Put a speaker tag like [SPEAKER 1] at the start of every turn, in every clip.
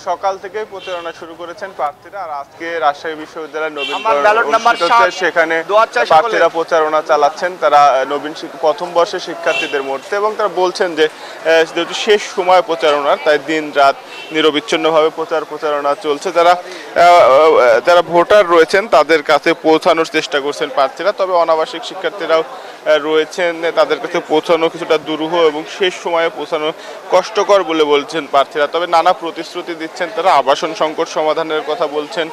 [SPEAKER 1] সকাল থেকেই প্রচারণা শুরু করেছেন প্রার্থীরা। আর আজকে রাজশাহী বিশ্ববিদ্যালয়ের নবীন সেখানে প্রার্থীরা প্রচারণা চালাচ্ছেন। তারা নবীন প্রথম বর্ষের শিক্ষার্থীদের মধ্যে, এবং তারা বলছেন যে যেহেতু শেষ সময় প্রচারণার, তাই দিন রাত নিরবিচ্ছিন্নভাবে প্রচারণা চলছে। যারা ভোটার রয়েছেন তাদের কাছে পৌঁছানোর চেষ্টা করছেন প্রার্থীরা। তবে অনাবাসিক শিক্ষার্থীরাও রয়েছেন, তাদের কাছে পৌঁছানো কিছুটা দুরূহ এবং শেষ সময়ে পৌঁছানো কষ্টকর বলে বলছেন প্রার্থীরা। তবে নানা প্রতিশ্রুতি দিচ্ছেন তারা। আবাসন সংকট সমাধানের কথা বলছেন,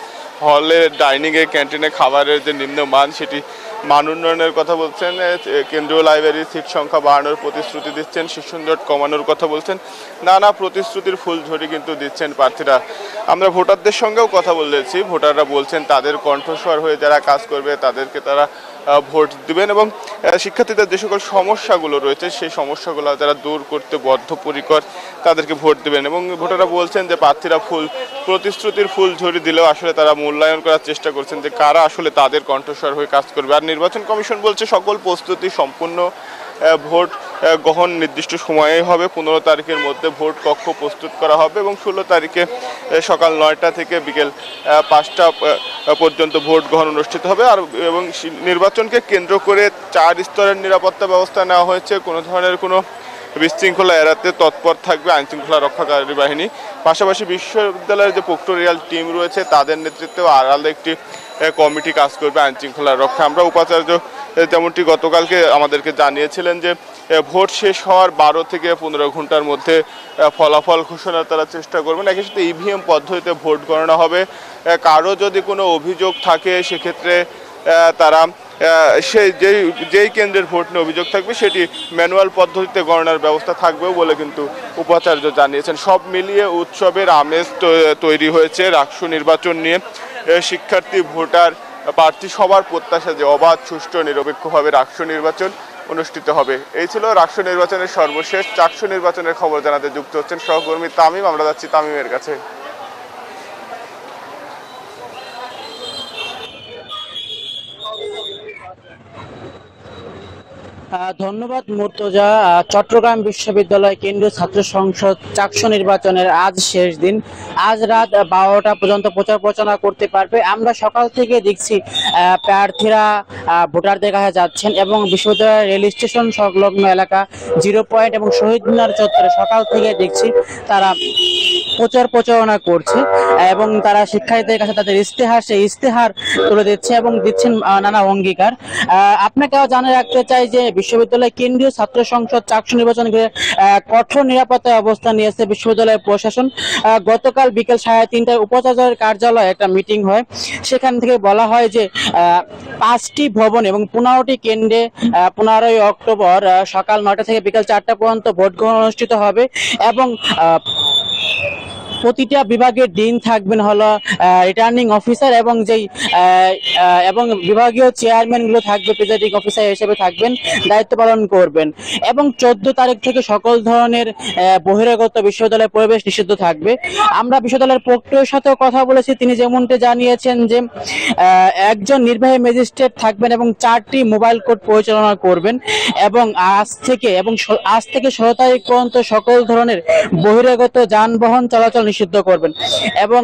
[SPEAKER 1] হলে ডাইনিংয়ে ক্যান্টিনে খাবারের যে নিম্নমান সেটি মান উন্নয়নের কথা বলছেন, কেন্দ্রীয় লাইব্রেরির সিট সংখ্যা বাড়ানোর প্রতিশ্রুতি দিচ্ছেন, শিক্ষণ জট কমানোর কথা বলছেন। নানা প্রতিশ্রুতির ফুলঝড়ি কিন্তু দিচ্ছেন প্রার্থীরা। আমরা ভোটারদের সঙ্গেও কথা বলেছি, ভোটাররা বলছেন তাদের কণ্ঠস্বর হয়ে যারা কাজ করবে তাদেরকে তারা ভোট দিবেন, এবং শিক্ষার্থীদের যে সকল সমস্যাগুলো রয়েছে সেই সমস্যাগুলো যারা দূর করতে বদ্ধপরিকর তাদেরকে ভোট দিবেন। এবং ভোটাররা বলছেন যে প্রার্থীরা প্রতিশ্রুতির ফুল ঝড়ি দিলেও আসলে তারা মূল্যায়ন করার চেষ্টা করছেন যে কারা আসলে তাদের কণ্ঠস্বর হয়ে কাজ করবে। আর নির্বাচন কমিশন বলছে সকল প্রস্তুতি সম্পূর্ণ, ভোট গ্রহণ নির্দিষ্ট সময়ে হবে। 15 তারিখের মধ্যে ভোট কক্ষ প্রস্তুত করা হবে এবং 16 তারিখে সকাল 9টা থেকে বিকেল 5টা পর্যন্ত ভোট গ্রহণ অনুষ্ঠিত হবে। আর এবং নির্বাচনকে কেন্দ্র করে 4 স্তরের নিরাপত্তা ব্যবস্থা নেওয়া হয়েছে। কোনো ধরনের কোনো বিশৃঙ্খলা এড়াতে তৎপর থাকবে আইনশৃঙ্খলা রক্ষাকারী বাহিনী। পাশাপাশি বিশ্ববিদ্যালয়ের যে প্রক্টোরিয়াল টিম রয়েছে তাদের নেতৃত্বে আলাদা একটি কমিটি কাজ করবে আইনশৃঙ্খলা রক্ষা। আমরা উপাচার্য যেমনটি গতকালকে আমাদেরকে জানিয়েছিলেন যে ভোট শেষ হওয়ার 12 থেকে 15 ঘন্টার মধ্যে ফলাফল ঘোষণার তারা চেষ্টা করবেন। একই সাথে ইভিএম পদ্ধতিতে ভোট গণনা হবে। কারো যদি কোনো অভিযোগ থাকে সেক্ষেত্রে তারা যেই কেন্দ্রের ভোট নিয়ে অভিযোগ থাকবে সেটি ম্যানুয়াল পদ্ধতিতে গণনার ব্যবস্থা থাকবেও বলে কিন্তু উপাচার্য জানিয়েছেন। সব মিলিয়ে উৎসবের আমেজ তৈরি হয়েছে রাকসু নির্বাচন নিয়ে। শিক্ষার্থী, ভোটার, প্রার্থী সবার প্রত্যাশা যে অবাধ, সুষ্ঠু, নিরপেক্ষভাবে রাকসু নির্বাচন অনুষ্ঠিত হবে। এই ছিল রাকসু নির্বাচনের সর্বশেষ। চাকসু নির্বাচনের খবর জানাতে যুক্ত হচ্ছেন সহকর্মী তামিম। আমরা যাচ্ছি তামিমের কাছে।
[SPEAKER 2] ধন্যবাদ মুর্তজা। চট্টগ্রাম বিশ্ববিদ্যালয় কেন্দ্রীয় ছাত্র সংসদ চাকসু নির্বাচনের আজ শেষ দিন। আজ রাত 12টা পর্যন্ত প্রচার প্রচারণা করতে পারবে। আমরা সকাল থেকে দেখছি প্রার্থীরা ভোটারদের কাছে যাচ্ছেন এবং বিশ্ববিদ্যালয়ের রেল স্টেশন সংলগ্ন এলাকা 0 পয়েন্ট এবং শহীদ মিনার চত্বরে সকাল থেকে দেখছি তারা প্রচারণা করছে এবং তারা শিক্ষার্থীদের কাছে তাদের সেই ইস্তেহার তুলে দিচ্ছে এবং দিচ্ছেন নানা অঙ্গীকার। আপনাকেও জানিয়ে রাখতে চাই যে বিশ্ববিদ্যালয় কেন্দ্রীয় ছাত্র সংসদ চাকসু নির্বাচনে কঠোর নিরাপত্তায় অবস্থান নিয়েছে বিশ্ববিদ্যালয়ের প্রশাসন। গতকাল বিকেল 3:30টায় উপাচার্যের কার্যালয়ে একটা মিটিং হয়। সেখান থেকে বলা হয় যে 5টি ভবন এবং 15টি কেন্দ্রে 15ই অক্টোবর সকাল 9টা থেকে বিকেল 4টা পর্যন্ত ভোট গ্রহণ অনুষ্ঠিত হবে এবং প্রতিটা বিভাগের ডিন থাকবেন হলো রিটার্নিং অফিসার এবং বিভাগীয় চেয়ারম্যান গুলো থাকবে প্রিজাইডিং অফিসার হিসেবে থাকবেন, দায়িত্ব পালন করবেন। এবং 14 তারিখ থেকে সকল ধরনের বহিরাগত বিশ্ববিদ্যালয়ে প্রবেশ নিষিদ্ধ থাকবে। আমরা বিশ্ববিদ্যালয়ের প্রক্টরের সাথেও কথা বলেছি, তিনি যেমনটি জানিয়েছেন যে একজন নির্বাহী ম্যাজিস্ট্রেট থাকবেন এবং 4টি মোবাইল কোর্ট পরিচালনা করবেন এবং আজ থেকে 16 তারিখ পর্যন্ত সকল ধরনের বহিরাগত যানবাহন চলাচল নিষিদ্ধ করবেন এবং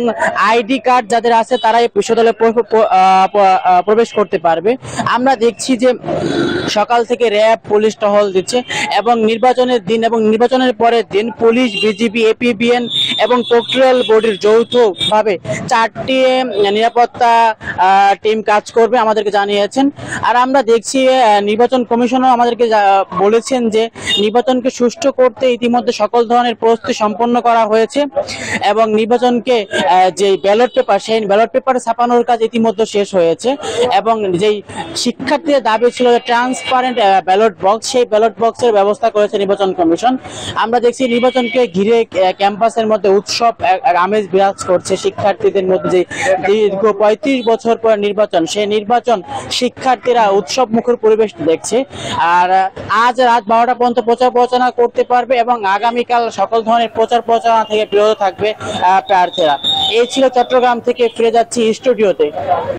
[SPEAKER 2] আইডি কার্ড যাদের আছে তারাই বিশ্ববিদ্যালয়ে প্রবেশ করতে পারবে। আমরা দেখছি যে সকাল থেকে র্যাব, পুলিশ টহল দিচ্ছে এবং নির্বাচনের দিন এবং নির্বাচনের পরের দিন পুলিশ, বিজিবি, এপিবিএন এবং প্রক্টোরিয়াল বোর্ডের যৌথভাবে 4টি নিরাপত্তা টিম কাজ করবে আমাদেরকে জানিয়েছেন। আর আমরা দেখছি নির্বাচন কমিশনও আমাদেরকে বলেছেন যে নির্বাচনকে সুষ্ঠু করতে ইতিমধ্যে সকল ধরনের প্রস্তুতি সম্পন্ন করা হয়েছে এবং নির্বাচনকে যে ব্যালট পেপার সেই ব্যালট পেপার ছাপানোর কাজ ইতিমধ্যে শেষ হয়েছে এবং যেই শিক্ষার্থীদের দাবি ছিল ট্রান্সপারেন্ট ব্যালট বক্স, সেই ব্যালট বক্সের ব্যবস্থা করেছে নির্বাচন কমিশন। আমরা দেখছি নির্বাচনকে ঘিরে ক্যাম্পাসের মধ্যে উৎসব আমেজ বিরাজ করছে। শিক্ষার্থীদের মধ্যে যে দীর্ঘ 35 বছর পর নির্বাচন, সেই নির্বাচন শিক্ষার্থীরা উৎসব মুখর পরিবেশ দেখছে। আর আজ রাত 12টা পর্যন্ত প্রচার প্রচারণা করতে পারবে এবং আগামীকাল সকল ধরনের প্রচার প্রচারণা থেকে বিরত থাকবে প্রার্থীরা। এই ছিল চট্টগ্রাম থেকে, ফিরে যাচ্ছি স্টুডিওতে।